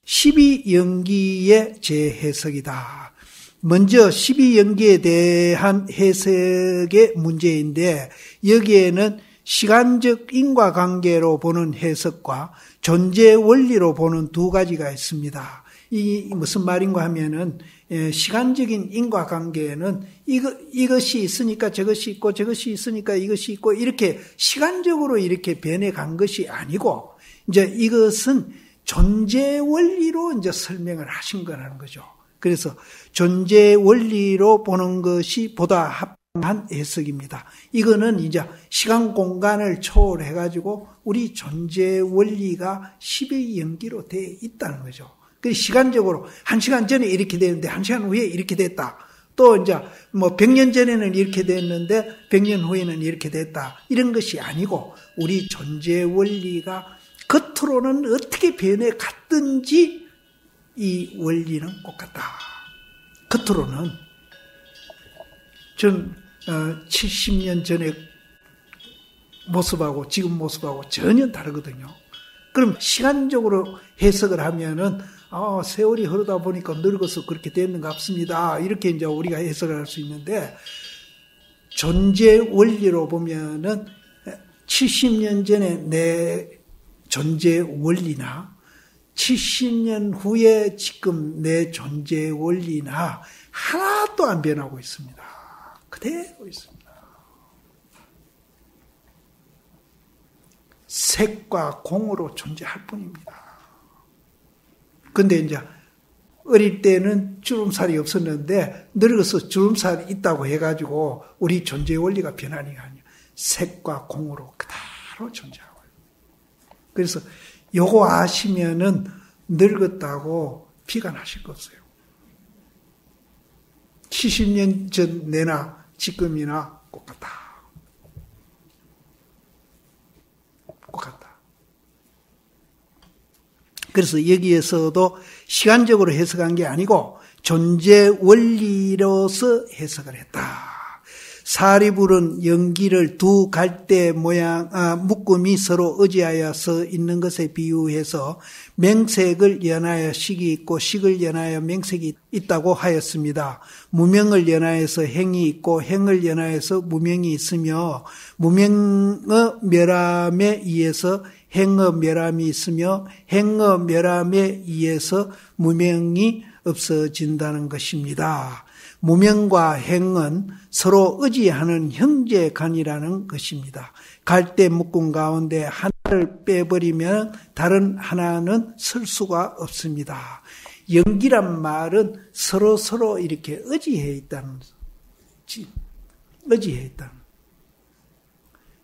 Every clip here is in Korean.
십이연기의 재해석이다. 먼저 십이연기에 대한 해석의 문제인데 여기에는 시간적 인과관계로 보는 해석과 존재 원리로 보는 두 가지가 있습니다. 이 무슨 말인가 하면은 시간적인 인과관계는 이것이 있으니까 저것이 있고 저것이 있으니까 이것이 있고 이렇게 시간적으로 이렇게 변해간 것이 아니고 이제 이것은 존재 원리로 이제 설명을 하신 거라는 거죠. 그래서 존재 원리로 보는 것이 보다 합당한 해석입니다. 이거는 이제 시간 공간을 초월해 가지고 우리 존재 원리가 십이연기로 되어 있다는 거죠. 그 시간적으로 1시간 전에 이렇게 됐는데 1시간 후에 이렇게 됐다. 또 이제 뭐 100년 전에는 이렇게 됐는데 100년 후에는 이렇게 됐다. 이런 것이 아니고 우리 존재 원리가 겉으로는 어떻게 변해 갔든지 이 원리는 똑같다. 겉으로는 전 70년 전에 모습하고 지금 모습하고 전혀 다르거든요. 그럼 시간적으로 해석을 하면은 세월이 흐르다 보니까 늙어서 그렇게 됐는 것 같습니다. 이렇게 이제 우리가 해석을 할 수 있는데 존재 원리로 보면은 70년 전에 내 존재 원리나 70년 후에 지금 내 존재 원리나 하나도 안 변하고 있습니다. 그대로 있습니다. 색과 공으로 존재할 뿐입니다. 근데 이제 어릴 때는 주름살이 없었는데 늙어서 주름살이 있다고 해가지고 우리 존재 원리가 변하는 게 아니에요. 색과 공으로 그대로 존재하고 있어요. 그래서 요거 아시면은 늙었다고 비관하실 거 없어요. 70년 전 내나 지금이나 똑같다. 똑같다. 그래서 여기에서도 시간적으로 해석한 게 아니고 존재 원리로서 해석을 했다. 사리불은 연기를 두 갈대 모양 묶음이 서로 의지하여 서 있는 것에 비유해서 맹색을 연하여 식이 있고 식을 연하여 맹색이 있다고 하였습니다. 무명을 연하여서 행이 있고 행을 연하여서 무명이 있으며 무명의 멸함에 의해서 행의 멸함이 있으며 행의 멸함에 의해서 무명이 없어진다는 것입니다. 무명과 행은 서로 의지하는 형제간이라는 것입니다. 갈대 묶음 가운데 하나를 빼버리면 다른 하나는 설 수가 없습니다. 연기란 말은 서로 이렇게 의지해 있다는 의지해 있다는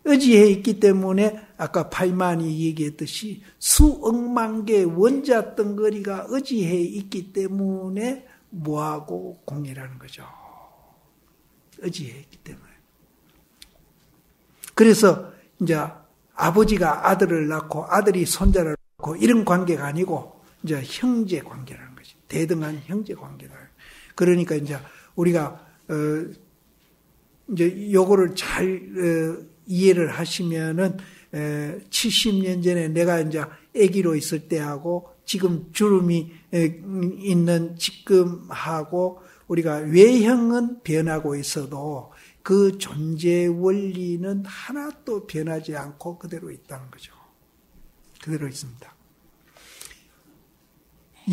의지해 있기 때문에 아까 파이만이 얘기했듯이 수억만 개의 원자 덩어리가 의지해 있기 때문에 무하고 공이라는 거죠. 의지해 있기 때문에. 그래서 이제 아버지가 아들을 낳고 아들이 손자를 낳고 이런 관계가 아니고 이제 형제 관계라는 거죠. 대등한 형제 관계다. 그러니까 이제 우리가 이제 요거를 잘 이해를 하시면은 70년 전에 내가 이제 아기로 있을 때하고 지금 주름이 있는 지금하고 우리가 외형은 변하고 있어도 그 존재 원리는 하나도 변하지 않고 그대로 있다는 거죠. 그대로 있습니다.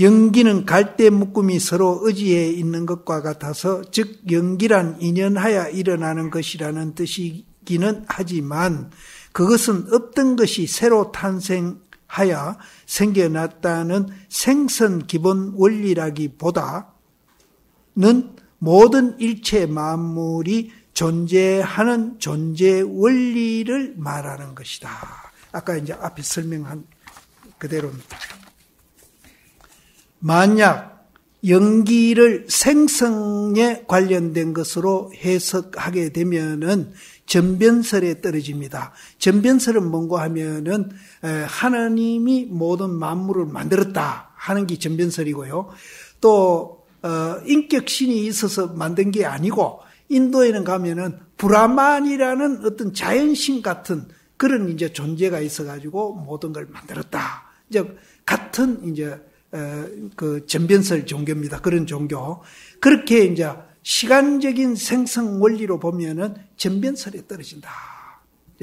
연기는 갈대 묶음이 서로 의지해 있는 것과 같아서 즉 연기란 인연하여 일어나는 것이라는 뜻이기는 하지만 그것은 없던 것이 새로 탄생하여 생겨났다는 생선 기본 원리라기보다는 모든 일체 만물이 존재하는 존재 원리를 말하는 것이다. 아까 이제 앞에 설명한 그대로입니다. 만약 연기를 생성에 관련된 것으로 해석하게 되면은 전변설에 떨어집니다. 전변설은 뭔가 하면은 하나님이 모든 만물을 만들었다 하는 게 전변설이고요. 또 인격신이 있어서 만든 게 아니고 인도에는 가면은 브라만이라는 어떤 자연신 같은 그런 이제 존재가 있어가지고 모든 걸 만들었다. 이제 같은 이제 그 전변설 종교입니다. 그런 종교. 그렇게 이제 시간적인 생성 원리로 보면은 전변설에 떨어진다.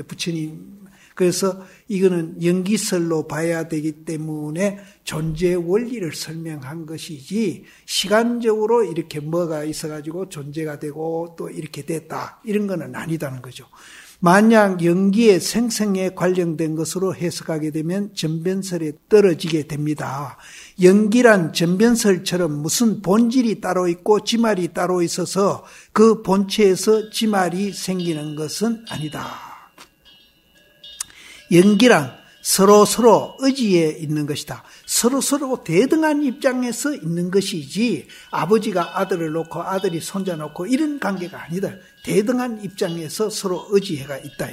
부처님. 그래서 이거는 연기설로 봐야 되기 때문에 존재 원리를 설명한 것이지 시간적으로 이렇게 뭐가 있어가지고 존재가 되고 또 이렇게 됐다. 이런 거는 아니다는 거죠. 만약 연기의 생성에 관련된 것으로 해석하게 되면 전변설에 떨어지게 됩니다. 연기란 전변설처럼 무슨 본질이 따로 있고 지말이 따로 있어서 그 본체에서 지말이 생기는 것은 아니다. 연기란 서로 의지에 있는 것이다. 서로 대등한 입장에서 있는 것이지 아버지가 아들을 놓고 아들이 손자 놓고 이런 관계가 아니다. 대등한 입장에서 서로 의지해가 있다.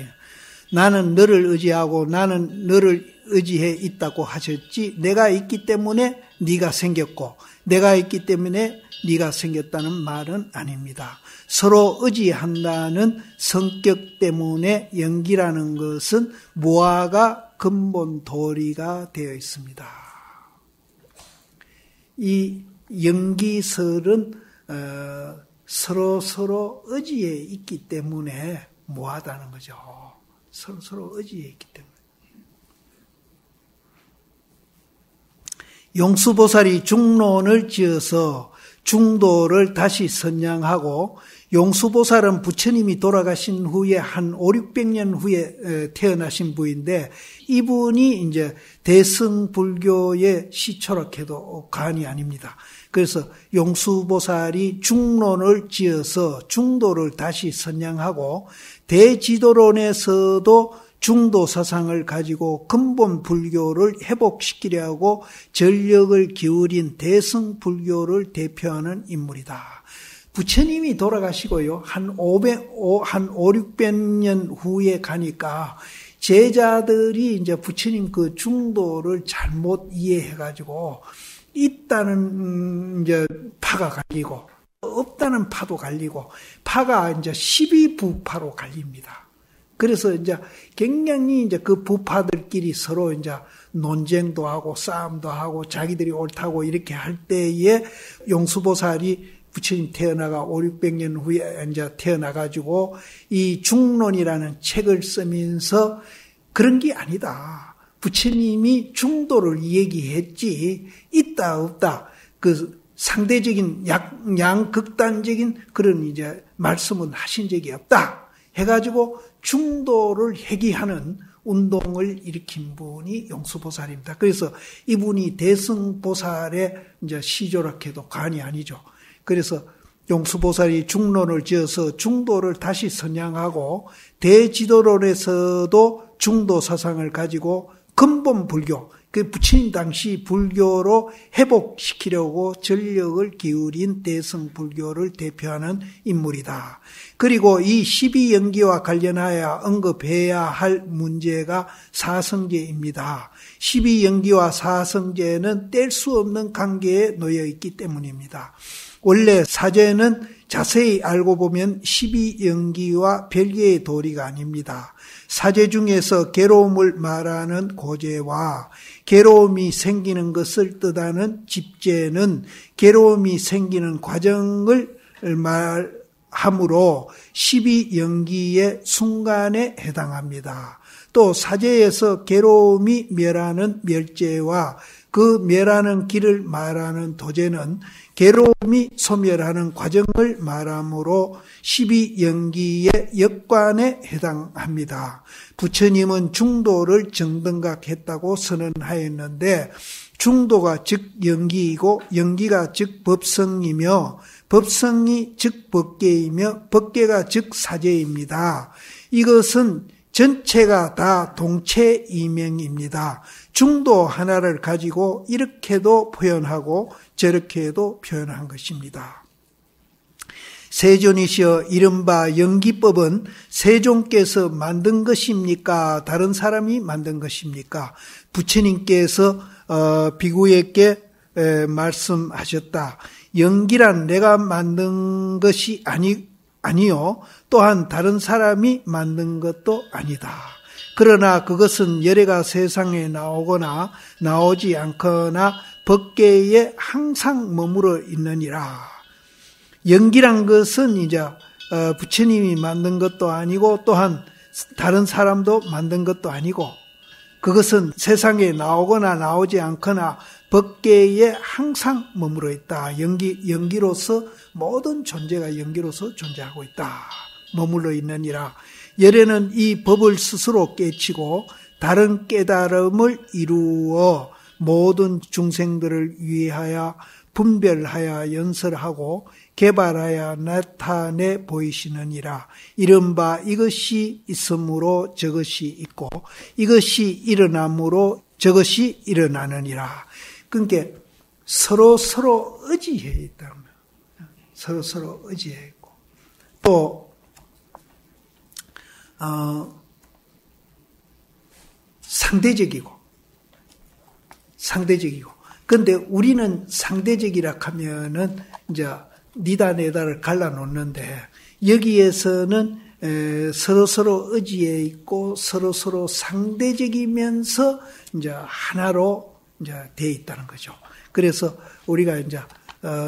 나는 너를 의지하고 나는 너를 의지해 있다고 하셨지 내가 있기 때문에 네가 생겼고 내가 있기 때문에 네가 생겼다는 말은 아닙니다. 서로 의지한다는 성격 때문에 연기라는 것은 무아가 근본 도리가 되어 있습니다. 이 연기설은 서로 의지에 있기 때문에 무아다는 거죠. 서로 의지에 있기 때문에. 용수보살이 중론을 지어서 중도를 다시 선양하고 용수보살은 부처님이 돌아가신 후에 한 500~600년 후에 태어나신 분인데 이분이 이제 대승불교의 시초락해도 과언이 아닙니다. 그래서 용수보살이 중론을 지어서 중도를 다시 선양하고 대지도론에서도 중도 사상을 가지고 근본 불교를 회복시키려고 전력을 기울인 대승불교를 대표하는 인물이다. 부처님이 돌아가시고요. 한 500~600년 후에 가니까 제자들이 이제 부처님 그 중도를 잘못 이해해가지고 있다는 이제 파가 갈리고 없다는 파도 갈리고 파가 이제 12부파로 갈립니다. 그래서 이제 굉장히 이제 그 부파들끼리 서로 이제 논쟁도 하고 싸움도 하고 자기들이 옳다고 이렇게 할 때에 용수보살이 부처님 태어나가 500~600년 후에 이제 태어나가지고 이 중론이라는 책을 쓰면서 그런 게 아니다. 부처님이 중도를 얘기했지 있다 없다 그 상대적인 양극단적인 그런 이제 말씀은 하신 적이 없다. 해가지고 중도를 회귀하는 운동을 일으킨 분이 용수보살입니다. 그래서 이분이 대승보살의 이제 시조락해도 과언이 아니죠. 그래서 용수보살이 중론을 지어서 중도를 다시 선양하고 대지도론에서도 중도 사상을 가지고 근본 불교, 그 부처님 당시 불교로 회복시키려고 전력을 기울인 대승불교를 대표하는 인물이다. 그리고 이 12연기와 관련하여 언급해야 할 문제가 사성제입니다. 12연기와 사성제는 뗄 수 없는 관계에 놓여 있기 때문입니다. 원래 사제는 자세히 알고 보면 12연기와 별개의 도리가 아닙니다. 사제 중에서 괴로움을 말하는 고제와 괴로움이 생기는 것을 뜻하는 집제는 괴로움이 생기는 과정을 말하므로 12연기의 순간에 해당합니다. 또 사제에서 괴로움이 멸하는 멸제와 그 멸하는 길을 말하는 도제는 괴로움이 소멸하는 과정을 말하므로 12연기의 역관에 해당합니다. 부처님은 중도를 정등각했다고 선언하였는데 중도가 즉 연기이고 연기가 즉 법성이며 법성이 즉 법계이며 법계가 즉 사제입니다. 이것은 전체가 다 동체 이명입니다. 중도 하나를 가지고 이렇게도 표현하고 저렇게도 표현한 것입니다. 세존이시여 이른바 연기법은 세존께서 만든 것입니까? 다른 사람이 만든 것입니까? 부처님께서 비구에게 말씀하셨다. 연기란 내가 만든 것이 아니요. 또한 다른 사람이 만든 것도 아니다. 그러나 그것은 열애가 세상에 나오거나 나오지 않거나 법계에 항상 머물러 있느니라. 연기란 것은 이제 부처님이 만든 것도 아니고 또한 다른 사람도 만든 것도 아니고 그것은 세상에 나오거나 나오지 않거나 법계에 항상 머물러 있다. 연기로서 모든 존재가 연기로서 존재하고 있다. 머물러 있느니라. 열애는 이 법을 스스로 깨치고 다른 깨달음을 이루어 모든 중생들을 위하여 분별하여 연설하고 개발하여 나타내 보이시느니라. 이른바 이것이 있으므로 저것이 있고 이것이 일어남으로 저것이 일어나느니라. 그러니까 서로 의지해 있다는 거예요. 서로 의지해 있고 또 상대적이고 근데 우리는 상대적이라 하면은 이제 니다 내다를 갈라놓는데 여기에서는 서로 의지해 있고 서로 상대적이면서 이제 하나로 이제 돼 있다는 거죠. 그래서 우리가 이제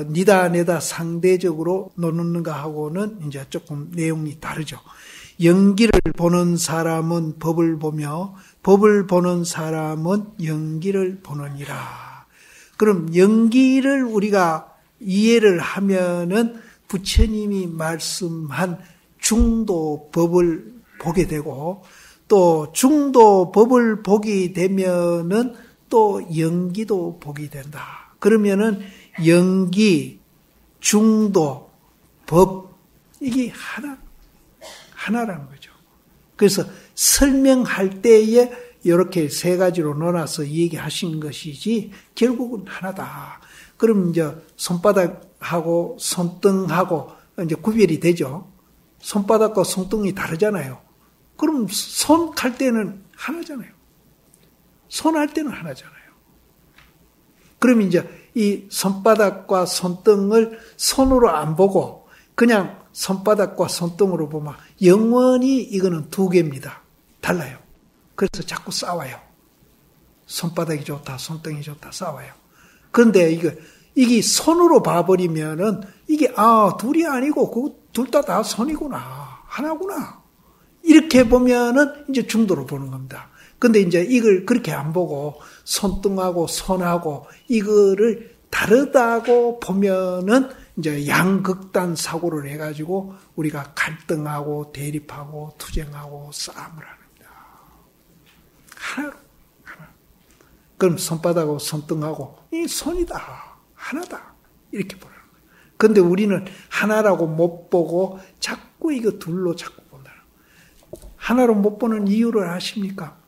니다 내다 상대적으로 놓는가 하고는 이제 조금 내용이 다르죠. 연기를 보는 사람은 법을 보며 법을 보는 사람은 연기를 보느니라. 그럼 연기를 우리가 이해를 하면은 부처님이 말씀한 중도법을 보게 되고 또 중도법을 보게 되면은 또 연기도 보게 된다. 그러면은 연기, 중도, 법 이게 하나라는 거죠. 그래서 설명할 때에 이렇게 세 가지로 나눠서 얘기하신 것이지 결국은 하나다. 그럼 이제 손바닥하고 손등하고 이제 구별이 되죠. 손바닥과 손등이 다르잖아요. 그럼 손 할 때는 하나잖아요. 손 할 때는 하나잖아요. 그럼 이제 이 손바닥과 손등을 손으로 안 보고 그냥 손바닥과 손등으로 보면 영원히 이거는 두 개입니다. 달라요. 그래서 자꾸 싸워요. 손바닥이 좋다, 손등이 좋다 싸워요. 그런데 이게 손으로 봐버리면은 이게 둘이 아니고 둘 다 손이구나, 하나구나. 이렇게 보면은 이제 중도로 보는 겁니다. 근데 이제 이걸 그렇게 안 보고 손등하고 손하고 이거를 다르다고 보면은 이제 양극단 사고를 해가지고 우리가 갈등하고 대립하고 투쟁하고 싸움을 합니다. 하나로. 그럼 손바닥하고 손등하고 이 손이다. 하나다. 이렇게 보라는 거예요. 그런데 우리는 하나라고 못 보고 자꾸 이거 둘로 자꾸 본다. 하나로 못 보는 이유를 아십니까?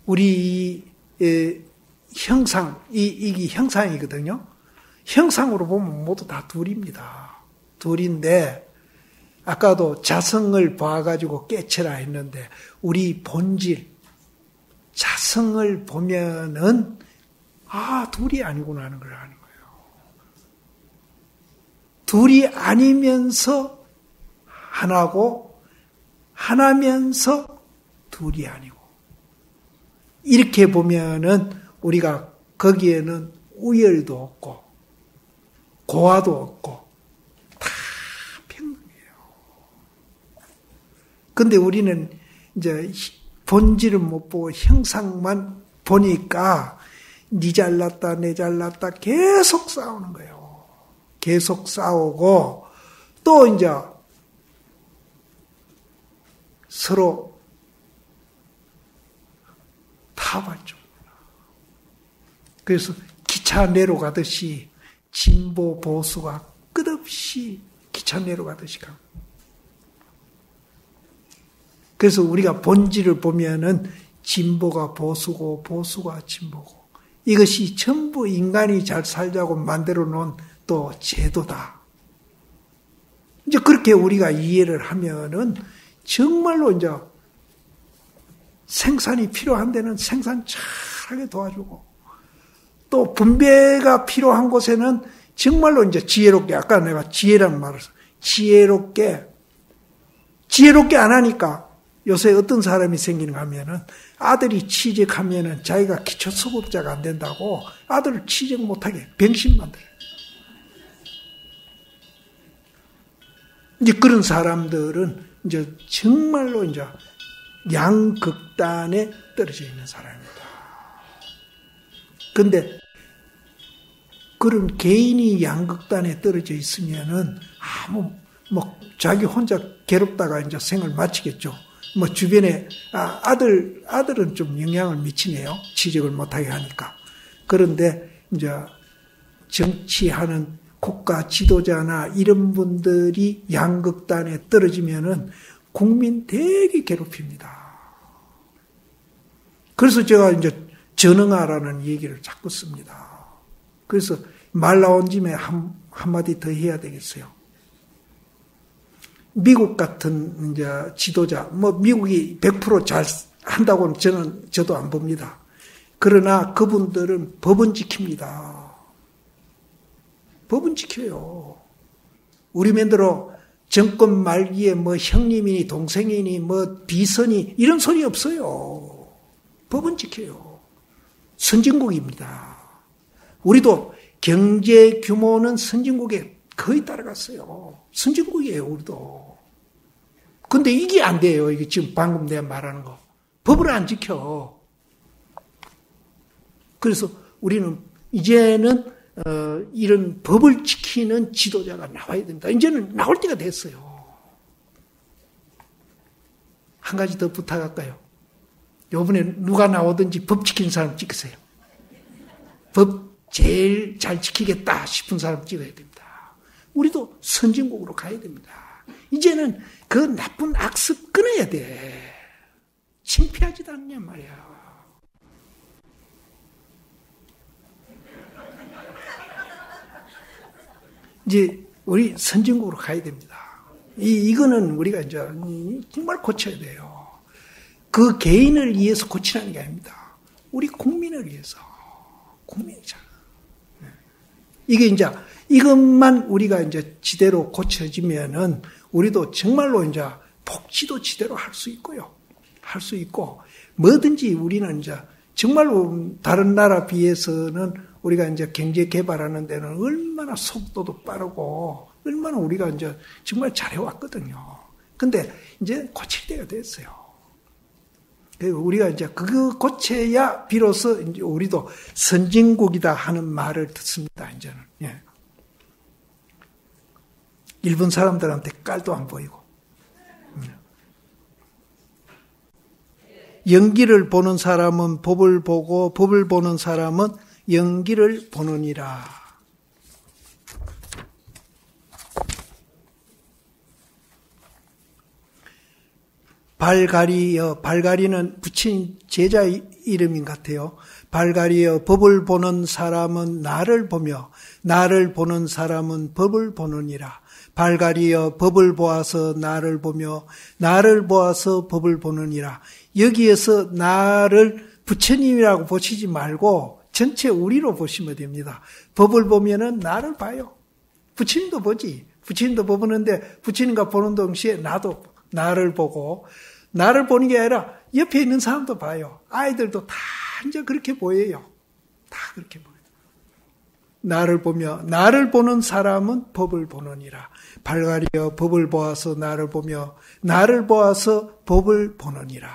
우리 형상, 이게 형상이거든요. 형상으로 보면 모두 다 둘입니다. 둘인데 아까도 자성을 봐가지고 깨쳐라 했는데 우리 본질, 자성을 보면은 둘이 아니구나 하는 걸 아는 거예요. 둘이 아니면서 하나고 하나면서 둘이 아니고 이렇게 보면은 우리가 거기에는 우열도 없고 고하도 없고 다 평등해요. 근데 우리는 이제 본질을 못 보고 형상만 보니까 니 잘났다 내 잘났다 계속 싸우는 거예요. 계속 싸우고 또 이제 서로 타발죠. 그래서 기차 내려가듯이 진보 보수가 끝없이 기차 내려가듯이 가고. 그래서 우리가 본질을 보면은 진보가 보수고 보수가 진보고 이것이 전부 인간이 잘 살자고 만들어 놓은 또 제도다. 이제 그렇게 우리가 이해를 하면은 정말로 이제 생산이 필요한 데는 생산 잘하게 도와주고 또 분배가 필요한 곳에는 정말로 이제 지혜롭게 아까 내가 지혜란 말을 지혜롭게 지혜롭게 안 하니까 요새 어떤 사람이 생기는가 하면은 아들이 취직하면은 자기가 기초수급자가 안 된다고 아들을 취직 못하게 병신 만들어요. 이제 그런 사람들은 이제 정말로 이제 양극단에 떨어져 있는 사람입니다. 근데 그런 개인이 양극단에 떨어져 있으면은 아무 자기 혼자 괴롭다가 이제 생을 마치겠죠. 주변에 아들은 좀 영향을 미치네요. 취직을 못하게 하니까. 그런데 이제 정치하는 국가 지도자나 이런 분들이 양극단에 떨어지면은 국민 되게 괴롭힙니다. 그래서 제가 이제 전응하라는 얘기를 자꾸 씁니다. 그래서 말 나온 김에 한마디 더 해야 되겠어요. 미국 같은 이제 지도자, 미국이 100% 잘 한다고는 저도 안 봅니다. 그러나 그분들은 법은 지킵니다. 법은 지켜요. 우리 맨대로 정권 말기에 형님이니 동생이니 비선이 이런 소리 없어요. 법은 지켜요. 선진국입니다. 우리도 경제 규모는 선진국에 거의 따라갔어요. 선진국이에요, 우리도. 근데 이게 안 돼요. 이게 지금 방금 내가 말하는 거. 법을 안 지켜. 그래서 우리는 이제는 이런 법을 지키는 지도자가 나와야 된다. 이제는 나올 때가 됐어요. 한 가지 더 부탁할까요? 이번에 누가 나오든지 법 지키는 사람 찍으세요. 법 제일 잘 지키겠다 싶은 사람 찍어야 됩니다. 우리도 선진국으로 가야 됩니다. 이제는 그 나쁜 악습 끊어야 돼. 창피하지도 않냐 말이야. 이제 우리 선진국으로 가야 됩니다. 이거는 우리가 이제 정말 고쳐야 돼요. 그 개인을 위해서 고치라는 게 아닙니다. 우리 국민을 위해서. 국민이잖아. 이게 이제 이것만 우리가 이제 지대로 고쳐지면은 우리도 정말로 이제 복지도 지대로 할 수 있고요. 할 수 있고 뭐든지 우리는 이제 정말로 다른 나라 비해서는 우리가 이제 경제 개발하는 데는 얼마나 속도도 빠르고 얼마나 우리가 이제 정말 잘해왔거든요. 근데 이제 고칠 때가 됐어요. 우리가 이제 그거 고쳐야 비로소 이제 우리도 선진국이다 하는 말을 듣습니다, 이제는. 예. 일본 사람들한테 깔도 안 보이고. 연기를 보는 사람은 법을 보고 법을 보는 사람은 연기를 보느니라. 발가리여, 발가리는 부친 제자 이름인 것 같아요. 발가리여, 법을 보는 사람은 나를 보며 나를 보는 사람은 법을 보느니라. 발가리여, 법을 보아서 나를 보며 나를 보아서 법을 보느니라. 여기에서 나를 부처님이라고 보시지 말고 전체 우리로 보시면 됩니다. 법을 보면은 나를 봐요. 부처님도 보지. 부처님도 보는데 부처님과 보는 동시에 나도 나를 보고, 나를 보는 게 아니라 옆에 있는 사람도 봐요. 아이들도 다 이제 그렇게 보여요. 다 그렇게 보여요. 나를 보며 나를 보는 사람은 법을 보느니라. 발가리여, 법을 보아서 나를 보며 나를 보아서 법을 보느니라.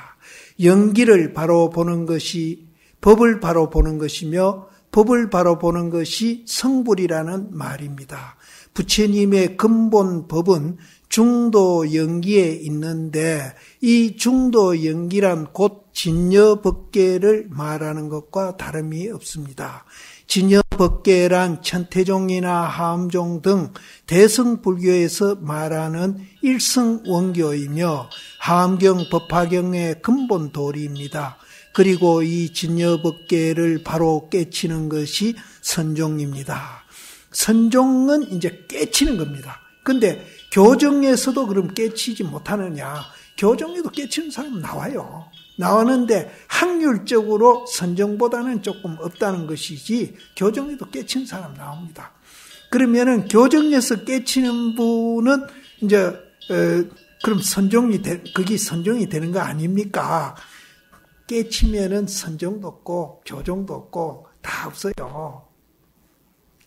연기를 바로 보는 것이 법을 바로 보는 것이며 법을 바로 보는 것이 성불이라는 말입니다. 부처님의 근본 법은 중도 연기에 있는데 이 중도 연기란 곧 진여법계를 말하는 것과 다름이 없습니다. 진여법계란 천태종이나 하암종 등 대승불교에서 말하는 일승원교이며 하암경 법화경의 근본 도리입니다. 그리고 이 진여법계를 바로 깨치는 것이 선종입니다. 선종은 이제 깨치는 겁니다. 근데 교정에서도 그럼 깨치지 못하느냐? 교정에도 깨치는 사람 나와요. 나오는데 확률적으로 선정보다는 조금 없다는 것이지 교정에도 깨치는 사람 나옵니다. 그러면은 교정에서 깨치는 분은 이제 그럼 그게 선종이 되는 거 아닙니까? 깨치면은 선종도 없고, 교종도 없고, 다 없어요.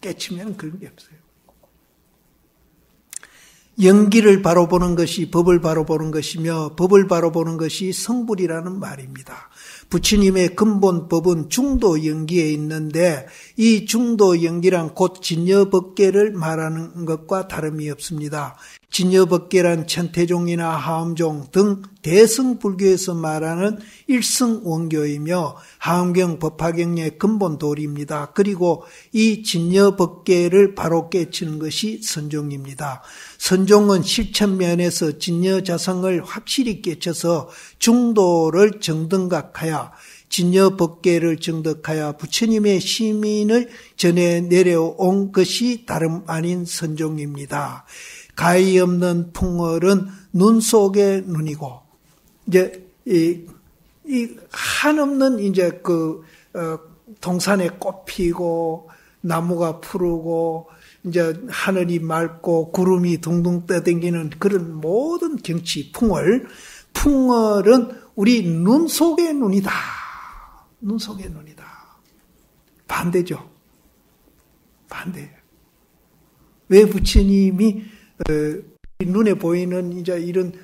깨치면 그런 게 없어요. 연기를 바로 보는 것이 법을 바로 보는 것이며 법을 바로 보는 것이 성불이라는 말입니다. 부처님의 근본 법은 중도 연기에 있는데 이 중도 연기란 곧 진여법계를 말하는 것과 다름이 없습니다. 진여법계란 천태종이나 하엄종 등 대승불교에서 말하는 일승원교이며 하엄경 법화경의 근본 도리입니다. 그리고 이 진여법계를 바로 깨치는 것이 선종입니다. 선종은 실천면에서 진여자성을 확실히 깨쳐서 중도를 정등각하여 진여법계를 정득하여 부처님의 시민을 전해 내려온 것이 다름 아닌 선종입니다. 가히 없는 풍월은 눈 속의 눈이고, 이제, 이 한없는 이제 동산에 꽃 피고, 나무가 푸르고, 이제 하늘이 맑고, 구름이 둥둥 떠다니는 그런 모든 경치, 풍월은 우리 눈 속의 눈이다. 눈 속의 눈이다. 반대죠. 반대예요. 왜 부처님이 눈에 보이는 이제 이런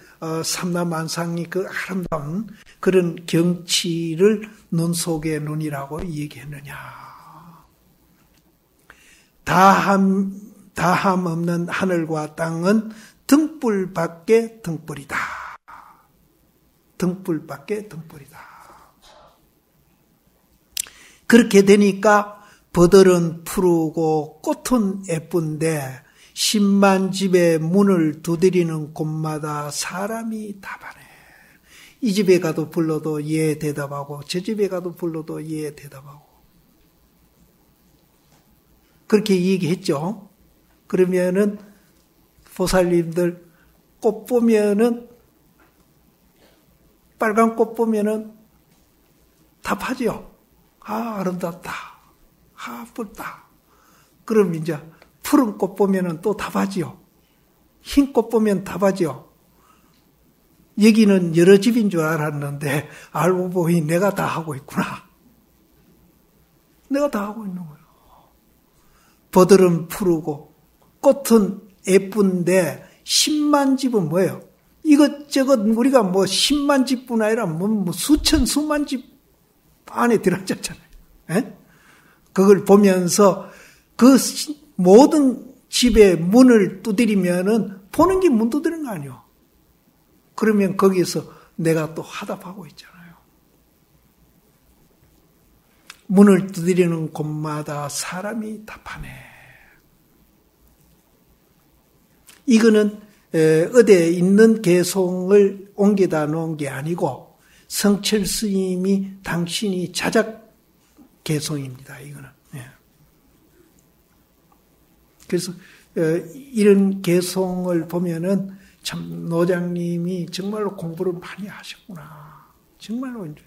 삼라만상이 그 아름다운 그런 경치를 눈 속의 눈이라고 얘기했느냐. 다함 없는 하늘과 땅은 등불 밖에 등불이다. 등불 밖에 등불이다. 그렇게 되니까 버들은 푸르고 꽃은 예쁜데 10만 집의 문을 두드리는 곳마다 사람이 답하네. 이 집에 가도 불러도 예 대답하고 저 집에 가도 불러도 예 대답하고 그렇게 얘기했죠. 그러면은 보살님들 꽃 보면은 빨간 꽃 보면은 답하죠. 아 아름답다. 아 쁘다. 그럼 이제 푸른 꽃 보면은 또 답하지요. 흰 꽃 보면 답하지요. 여기는 여러 집인 줄 알았는데 알고 보니 내가 다 하고 있구나. 내가 다 하고 있는 거예요. 버들은 푸르고 꽃은 예쁜데 10만 집은 뭐예요? 이것저것 우리가 뭐 10만 집뿐 아니라 뭐 수천 수만 집 안에 들어있잖아요. 그걸 보면서 그 모든 집에 문을 두드리면은 보는 게 문 두드리는 거 아니에요. 그러면 거기서 내가 또 화답하고 있잖아요. 문을 두드리는 곳마다 사람이 답하네. 이거는 어디에 있는 개송을 옮겨다 놓은 게 아니고 성철 스님이 당신이 자작 개송입니다. 이거는. 그래서 이런 개송을 보면은 참 노장님이 정말로 공부를 많이 하셨구나. 정말로 이제.